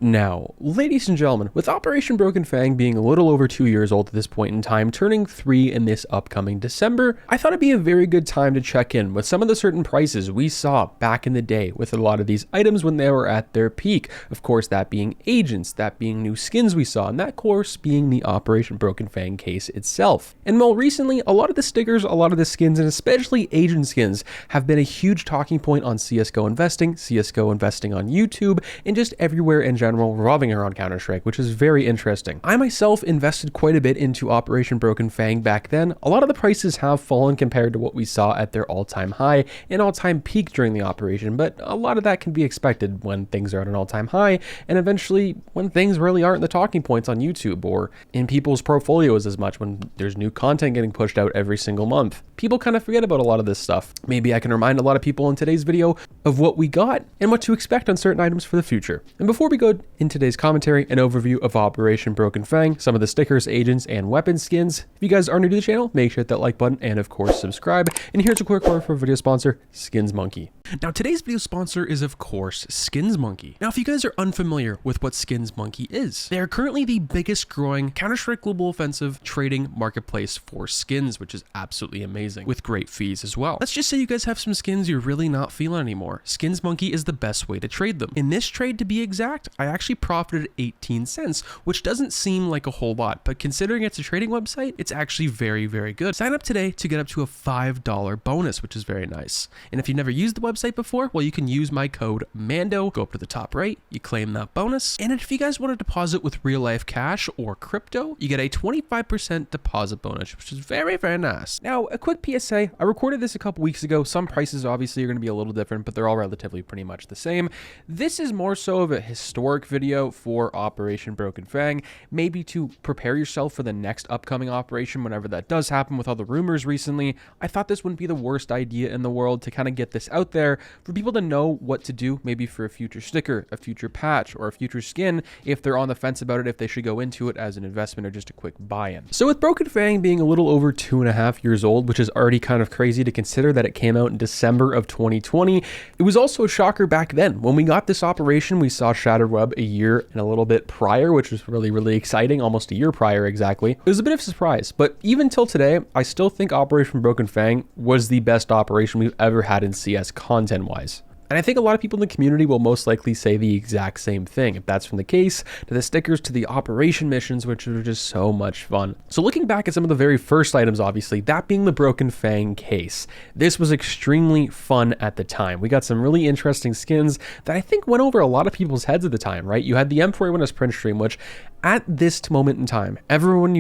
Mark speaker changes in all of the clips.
Speaker 1: Now, ladies and gentlemen, with Operation Broken Fang being a little over 2 years old at this point in time, turning 3 in this upcoming December, I thought it'd be a very good time to check in with some of the certain prices we saw back in the day with a lot of these items when they were at their peak. Of course, that being agents, that being new skins we saw, and that, of course, being the Operation Broken Fang case itself. And more recently, a lot of the stickers, a lot of the skins, and especially agent skins have been a huge talking point on CSGO investing on YouTube, and just everywhere in general revolving around Counter-Strike, which is very interesting. I myself invested quite a bit into Operation Broken Fang back then. A lot of the prices have fallen compared to what we saw at their all-time high and all-time peak during the operation, but a lot of that can be expected when things are at an all-time high, and eventually when things really aren't the talking points on YouTube or in people's portfolios as much when there's new content getting pushed out every single month. People kind of forget about a lot of this stuff. Maybe I can remind a lot of people in today's video of what we got and what to expect on certain items for the future. And before we go in today's commentary, an overview of Operation Broken Fang, some of the stickers, agents, and weapon skins. If you guys are new to the channel, make sure to hit that like button and of course subscribe. And here's a quick word for video sponsor, Skins Monkey. Now today's video sponsor is of course Skins Monkey. Now if you guys are unfamiliar with what Skins Monkey is, they are currently the biggest growing Counter-Strike Global Offensive trading marketplace for skins, which is absolutely amazing, with great fees as well. Let's just say you guys have some skins you're really not feeling anymore. Skins Monkey is the best way to trade them. In this trade, to be exact, I actually profited 18 cents, which doesn't seem like a whole lot, but considering it's a trading website, it's actually very, very good. Sign up today to get up to a $5 bonus, which is very nice. And if you've never used the website before, well, you can use my code MANDO, go up to the top right, you claim that bonus. And if you guys want to deposit with real life cash or crypto, you get a 25% deposit bonus, which is very, very nice. Now, a quick PSA, I recorded this a couple weeks ago. Some prices obviously are going to be a little different, but they're all relatively pretty much the same. This is more so of a historic video for Operation Broken Fang, maybe to prepare yourself for the next upcoming operation whenever that does happen with all the rumors recently. I thought this wouldn't be the worst idea in the world to kind of get this out there for people to know what to do, maybe for a future sticker, a future patch, or a future skin, if they're on the fence about it, if they should go into it as an investment or just a quick buy-in. So with Broken Fang being a little over 2.5 years old, which is already kind of crazy to consider that it came out in December of 2020, it was also a shocker back then. When we got this operation, we saw Shattered Web a year and a little bit prior, which was really, really exciting, almost a year prior exactly. It was a bit of a surprise, but even till today, I still think Operation Broken Fang was the best operation we've ever had in CS content-wise. And I think a lot of people in the community will most likely say the exact same thing, if that's from the case, to the stickers, to the operation missions, which are just so much fun. So looking back at some of the very first items, obviously, that being the Broken Fang case, this was extremely fun at the time. We got some really interesting skins that I think went over a lot of people's heads at the time, right? You had the M4A1S print stream, which at this moment in time, everyone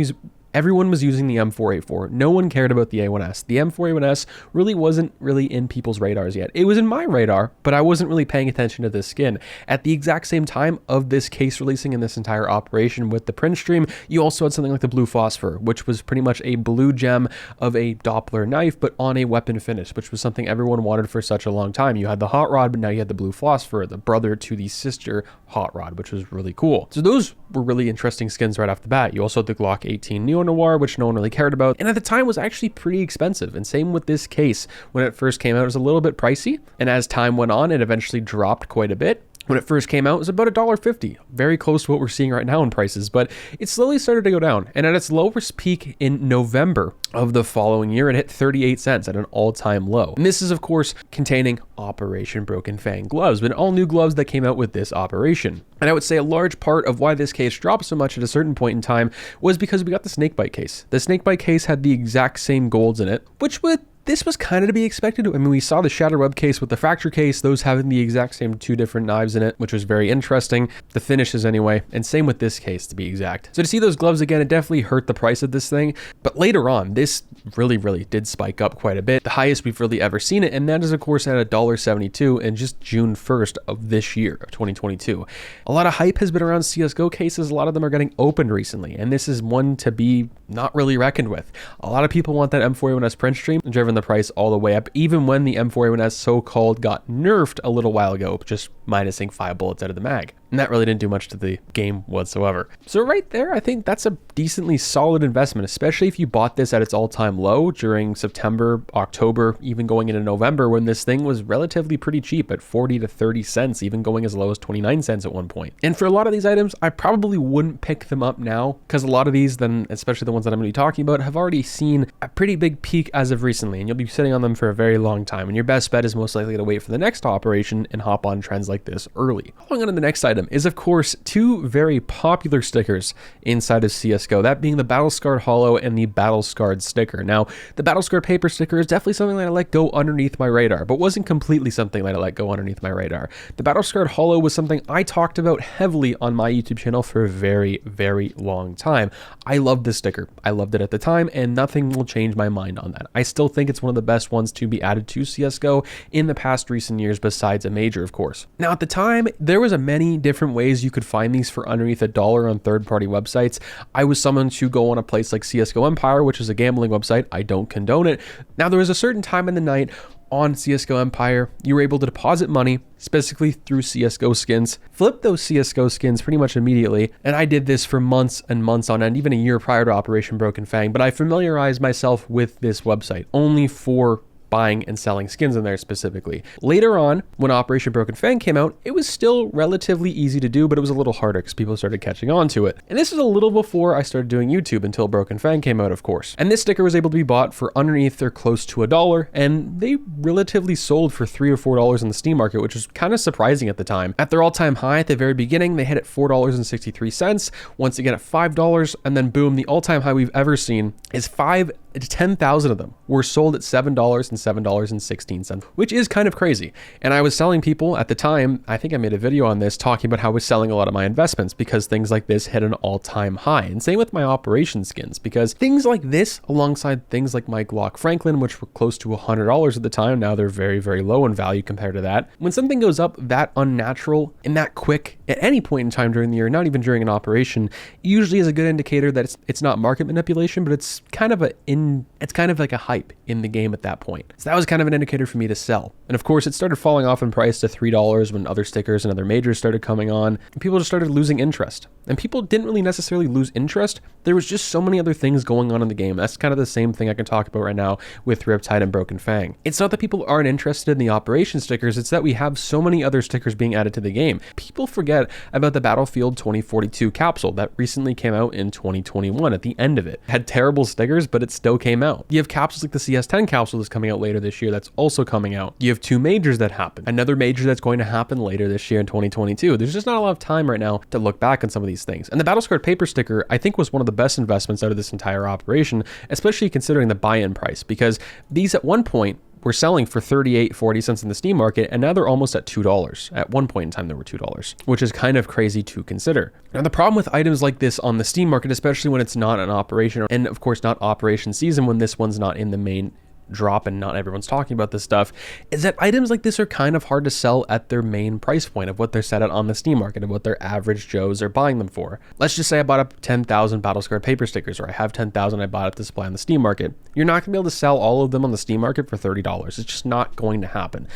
Speaker 1: was using the M4A4. No one cared about the A1S. The M4A1S really wasn't in people's radars yet. It was in my radar, but I wasn't really paying attention to this skin. At the exact same time of this case releasing in this entire operation with the print stream, you also had something like the Blue Phosphor, which was pretty much a blue gem of a Doppler knife, but on a weapon finish, which was something everyone wanted for such a long time. You had the Hot Rod, but now you had the Blue Phosphor, the brother to the sister Hot Rod, which was really cool. So those were really interesting skins right off the bat. You also had the Glock 18 Neo Noir, which no one really cared about, and at the time was actually pretty expensive. And same with this case. When it first came out, it was a little bit pricey, and as time went on, it eventually dropped quite a bit. When it first came out, it was about $1.50, very close to what we're seeing right now in prices, but it slowly started to go down. And at its lowest peak in November of the following year, it hit 38 cents at an all-time low. And this is, of course, containing Operation Broken Fang gloves, but all new gloves that came out with this operation. And I would say a large part of why this case dropped so much at a certain point in time was because we got the snakebite case. The snakebite case had the exact same golds in it, which this was kind of to be expected. I mean, we saw the Shattered Web case with the fracture case, those having the exact same 2 different knives in it, which was very interesting. The finishes anyway, and same with this case to be exact. So to see those gloves again, it definitely hurt the price of this thing. But later on, this really, really did spike up quite a bit. The highest we've really ever seen it, and that is of course at $1.72 in just June 1st of this year, of 2022. A lot of hype has been around CSGO cases. A lot of them are getting opened recently, and this is one to be not really reckoned with. A lot of people want that M4A1S print stream, driven the price all the way up, even when the M4A1S so-called got nerfed a little while ago, just minusing 5 bullets out of the mag. And that really didn't do much to the game whatsoever. So right there, I think that's a decently solid investment, especially if you bought this at its all-time low during September, October, even going into November, when this thing was relatively pretty cheap at 40 to 30 cents, even going as low as 29 cents at one point. And for a lot of these items, I probably wouldn't pick them up now, because a lot of these, then especially the ones that I'm going to be talking about, have already seen a pretty big peak as of recently, and you'll be sitting on them for a very long time. And your best bet is most likely to wait for the next operation and hop on trends like this early. Following on to the next item is, of course, two very popular stickers inside of CSGO, that being the Battle Scarred Hollow and the Battle Scarred sticker. Now, the Battle Scarred paper sticker is definitely something that I let go underneath my radar, but wasn't completely something that I let go underneath my radar. The Battle Scarred Hollow was something I talked about heavily on my YouTube channel for a very, very long time. I loved this sticker. I loved it at the time, and nothing will change my mind on that. I still think it's one of the best ones to be added to CSGO in the past recent years, besides a major, of course. Now, at the time, there was many different ways you could find these for underneath $1 on third-party websites. I was someone to go on a place like CSGO Empire, which is a gambling website. I don't condone it. Now, there was a certain time in the night on CSGO Empire, you were able to deposit money, specifically through CSGO skins, flip those CSGO skins pretty much immediately, and I did this for months and months on end, even a year prior to Operation Broken Fang, but I familiarized myself with this website only for buying and selling skins in there specifically. Later on, when Operation Broken Fang came out, it was still relatively easy to do, but it was a little harder because people started catching on to it. And this is a little before I started doing YouTube, until Broken Fang came out, of course. And this sticker was able to be bought for underneath or close to $1, and they relatively sold for $3 or $4 in the Steam market, which was kind of surprising at the time. At their all-time high at the very beginning, they hit at $4.63, once again at $5, and then boom, the all-time high we've ever seen is 10,000 of them were sold at $7 and $7.16, which is kind of crazy. And I was selling people at the time, I think I made a video on this talking about how I was selling a lot of my investments because things like this hit an all-time high. And same with my operation skins, because things like this, alongside things like my Glock Franklin, which were close to $100 at the time, now they're very, very low in value compared to that. When something goes up that unnatural and that quick at any point in time during the year, not even during an operation, usually is a good indicator that it's not market manipulation, but it's kind of like a hype in the game at that point. So that was kind of an indicator for me to sell. And of course, it started falling off in price to $3 when other stickers and other majors started coming on, and people just started losing interest. And people didn't really necessarily lose interest. There was just so many other things going on in the game. That's kind of the same thing I can talk about right now with Riptide and Broken Fang. It's not that people aren't interested in the operation stickers, it's that we have so many other stickers being added to the game. People forget about the Battlefield 2042 capsule that recently came out in 2021 at the end of it. It had terrible stickers, but it still came out. You have capsules like the CS10 capsule that's coming out later this year that's also coming out. You have two majors that happen. Another major that's going to happen later this year in 2022. There's just not a lot of time right now to look back on some of these things. And the Battle Scarred paper sticker, I think, was one of the best investments out of this entire operation, especially considering the buy-in price, because these at one point were selling for 38-40 cents in the Steam market, and now they're almost at $2. At one point in time, they were $2, which is kind of crazy to consider. Now, the problem with items like this on the Steam market, especially when it's not an operation, and of course not operation season, when this one's not in the main drop and not everyone's talking about this stuff, is that items like this are kind of hard to sell at their main price point of what they're set at on the Steam market and what their average Joes are buying them for. Let's just say I bought up 10,000 Battle Scarred paper stickers, or I have 10,000 I bought up to supply on the Steam market. You're not gonna be able to sell all of them on the Steam market for $30. It's just not going to happen.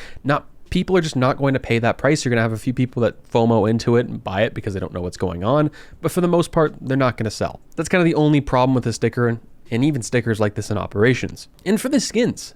Speaker 1: People are just not going to pay that price. You're going to have a few people that FOMO into it and buy it because they don't know what's going on. But for the most part, they're not going to sell. That's kind of the only problem with the sticker, and even stickers like this in operations. And for the skins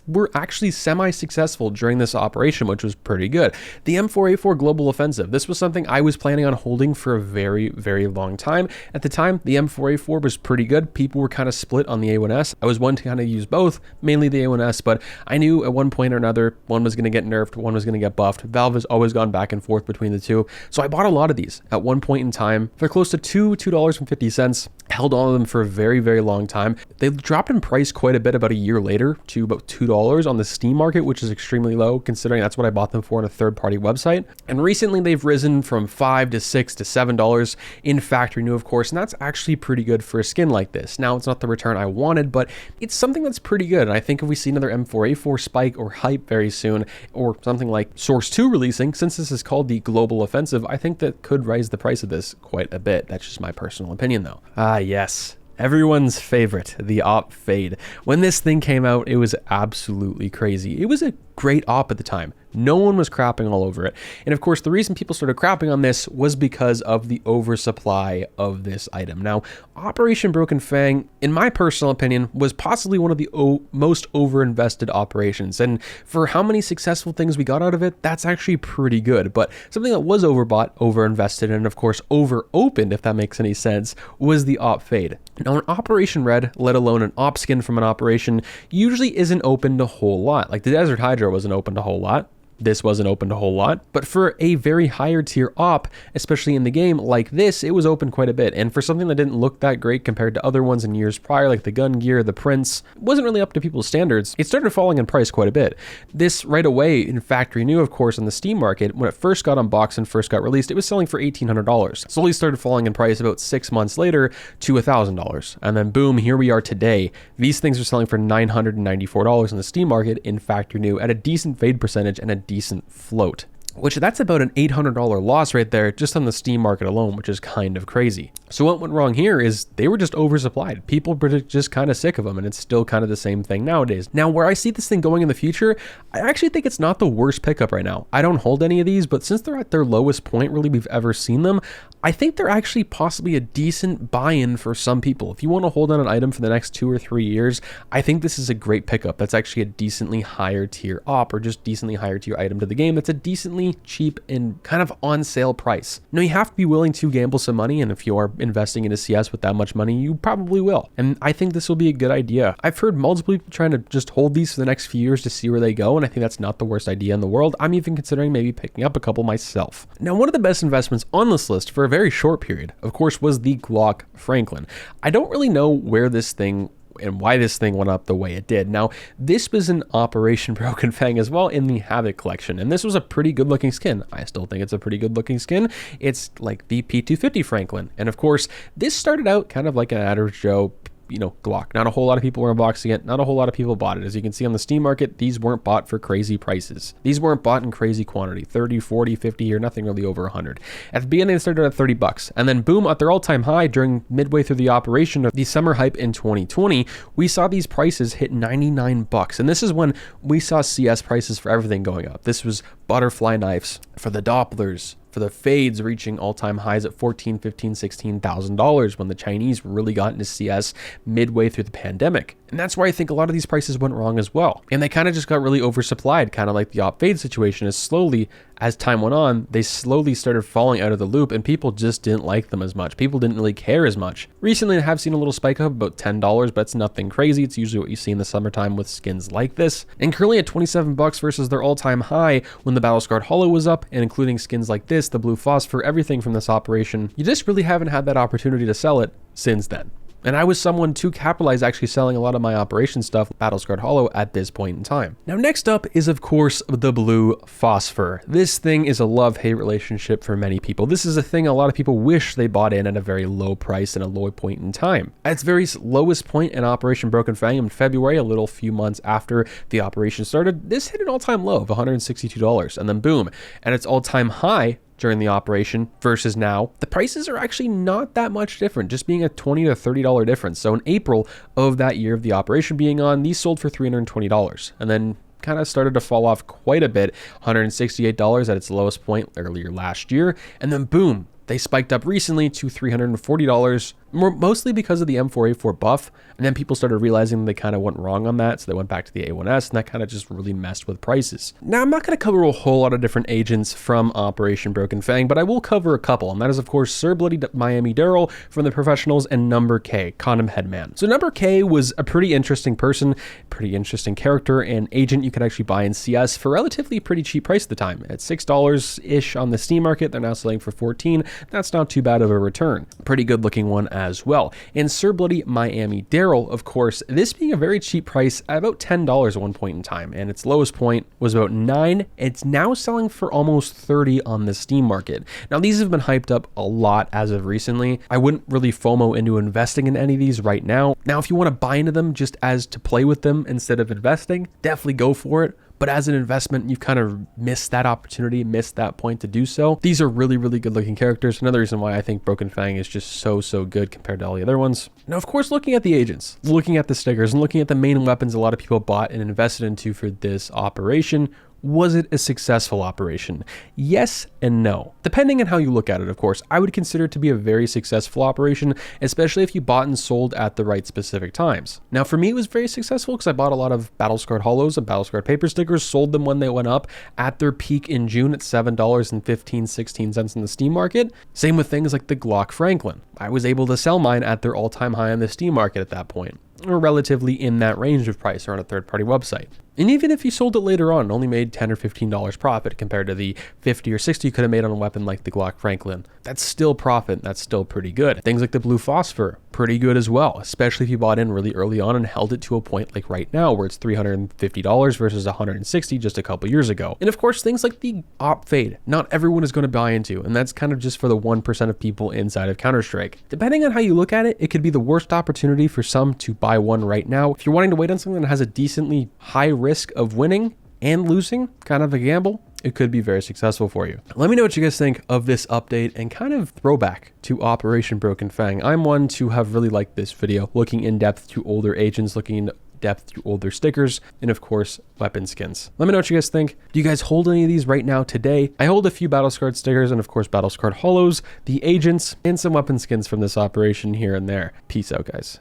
Speaker 1: were actually semi-successful during this operation, which was pretty good. The M4A4 Global Offensive, this was something I was planning on holding for a very, very long time. At the time, the M4A4 was pretty good. People were kind of split on the A1S. I was one to kind of use both, mainly the A1S, but I knew at one point or another, one was going to get nerfed, one was going to get buffed. Valve has always gone back and forth between the two. So I bought a lot of these at one point in time for close to $2.50. Held on to them for a very, very long time. They dropped in price quite a bit about a year later to about $2 on the Steam market, which is extremely low considering that's what I bought them for on a third-party website. And recently they've risen from $5 to $6 to $7 in factory new, of course, and that's actually pretty good for a skin like this. Now, it's not the return I wanted, but it's something that's pretty good. And I think if we see another M4A4 spike or hype very soon, or something like Source 2 releasing, since this is called the Global Offensive, I think that could raise the price of this quite a bit. That's just my personal opinion, though. Yes. Everyone's favorite, the Op Fade. When this thing came out, it was absolutely crazy. It was a great op at the time. No one was crapping all over it. And of course, the reason people started crapping on this was because of the oversupply of this item. Now, Operation Broken Fang, in my personal opinion, was possibly one of the most overinvested operations. And for how many successful things we got out of it, that's actually pretty good. But something that was overbought, overinvested, and of course, over-opened, if that makes any sense, was the Op Fade. Now, an Operation Red, let alone an op skin from an operation, usually isn't opened a whole lot. Like the Desert Hydra wasn't opened a whole lot. This wasn't opened a whole lot, but for a very higher tier op, especially in the game like this, it was open quite a bit. And for something that didn't look that great compared to other ones in years prior, like the Gun Gear, the Prince, wasn't really up to people's standards. It started falling in price quite a bit. This right away in factory new, of course, on the Steam market, when it first got unboxed and first got released, it was selling for $1,800. Slowly started falling in price about 6 months later to $1,000. And then boom, here we are today. These things are selling for $994 in the Steam market in factory new at a decent fade percentage and a decent float, which that's about an $800 loss right there just on the Steam market alone, which is kind of crazy. So what went wrong here is they were just oversupplied. People were just kind of sick of them, and it's still kind of the same thing nowadays. Now, where I see this thing going in the future, I actually think it's not the worst pickup right now. I don't hold any of these, but since they're at their lowest point really we've ever seen them, I think they're actually possibly a decent buy-in for some people. If you want to hold on an item for the next 2 or 3 years, I think this is a great pickup. That's actually a decently higher tier op, or just decently higher tier item to the game. That's a decently cheap and kind of on sale price. Now, you have to be willing to gamble some money, and if you are investing into CS with that much money, you probably will. And I think this will be a good idea. I've heard multiple people trying to just hold these for the next few years to see where they go, and I think that's not the worst idea in the world. I'm even considering maybe picking up a couple myself. Now, one of the best investments on this list for a very short period, of course, was the Glock Franklin. I don't really know where this thing and why this thing went up the way it did. Now, this was an Operation Broken Fang as well in the Havoc collection, and this was a pretty good looking skin. I still think it's a pretty good looking skin. It's like the P250 Franklin. And of course, this started out kind of like an average Joe, Glock. Not a whole lot of people were unboxing it. Not a whole lot of people bought it. As you can see on the Steam market, these weren't bought for crazy prices. These weren't bought in crazy quantity, 30, 40, 50, or nothing really over 100. At the beginning, they started at $30. And then boom, at their all-time high during midway through the operation of the summer hype in 2020, we saw these prices hit $99. And this is when we saw CS prices for everything going up. This was butterfly knives, for the Dopplers, for the fades reaching all-time highs at $14,000, $15,000, $16,000 when the Chinese really got into CS midway through the pandemic. And that's why I think a lot of these prices went wrong as well. And they kind of just got really oversupplied, kind of like the Op Fade situation, is slowly, as time went on, they slowly started falling out of the loop and people just didn't like them as much. People didn't really care as much. Recently, I have seen a little spike up, about $10, but it's nothing crazy. It's usually what you see in the summertime with skins like this. And currently at $27 versus their all-time high when the Battle-Scarred Hollow was up, and including skins like this, the Blue Phosphor, everything from this operation, you just really haven't had that opportunity to sell it since then. And I was someone to capitalize actually selling a lot of my operation stuff, Battle-Scarred Hollow, at this point in time. Now, next up is, of course, the Blue Phosphor. This thing is a love-hate relationship for many people. This is a thing a lot of people wish they bought in at a very low price and a low point in time. At its very lowest point in Operation Broken Fang in February, a little few months after the operation started, this hit an all-time low of $162, and then boom, at its all-time high during the operation versus now, the prices are actually not that much different, just being a $20 to $30 difference. So in April of that year of the operation being on, these sold for $320, and then kind of started to fall off quite a bit, $168 at its lowest point earlier last year, and then boom, they spiked up recently to $340, mostly because of the M4A4 buff, and then people started realizing they kind of went wrong on that, so they went back to the A1S, and that kind of just really messed with prices. Now, I'm not going to cover a whole lot of different agents from Operation Broken Fang, but I will cover a couple, and that is, of course, Sir Bloody Miami Daryl from the Professionals and Number K, Condom Headman. So Number K was a pretty interesting person, pretty interesting character, and agent you could actually buy in CS for relatively pretty cheap price at the time. At $6-ish on the Steam market, they're now selling for $14. That's not too bad of a return. Pretty good looking one as well. And Sir Bloody Miami Daryl, of course, this being a very cheap price at about $10 at one point in time, and its lowest point was about $9. It's now selling for almost $30 on the Steam market. Now, these have been hyped up a lot as of recently. I wouldn't really FOMO into investing in any of these right now. Now, if you want to buy into them just as to play with them instead of investing, definitely go for it. but as an investment, you've kind of missed that opportunity, missed that point to do so. These are really, really good looking characters. Another reason why I think Broken Fang is just so good compared to all the other ones. Now, of course, looking at the agents, looking at the stickers, and looking at the main weapons a lot of people bought and invested into for this operation, was it a successful operation? Yes and no. Depending on how you look at it, of course, I would consider it to be a very successful operation, especially if you bought and sold at the right specific times. Now, for me, it was very successful because I bought a lot of Battlescarred Hollows and Battlescarred Paper stickers, sold them when they went up at their peak in June at $7.15-16 in the Steam market. Same with things like the Glock Franklin. I was able to sell mine at their all-time high on the Steam market at that point, or relatively in that range of price or on a third-party website. And even if you sold it later on and only made $10 or $15 profit compared to the $50 or $60 you could have made on a weapon like the Glock Franklin, that's still profit. That's still pretty good. Things like the Blue Phosphor, pretty good as well, especially if you bought in really early on and held it to a point like right now where it's $350 versus $160 just a couple years ago. And of course, things like the Op Fade, not everyone is going to buy into, and that's kind of just for the 1% of people inside of Counter-Strike. Depending on how you look at it, it could be the worst opportunity for some to buy one right now. If you're wanting to wait on something that has a decently high risk of winning and losing, kind of a gamble, it could be very successful for you. Let me know what you guys think of this update and kind of throwback to Operation Broken Fang. I'm one to have really liked this video, looking in depth to older agents, looking in depth to older stickers, and of course, weapon skins. Let me know what you guys think. Do you guys hold any of these right now today? I hold a few Battlescarred stickers and of course Battlescarred Hollows, the agents, and some weapon skins from this operation here and there. Peace out, guys.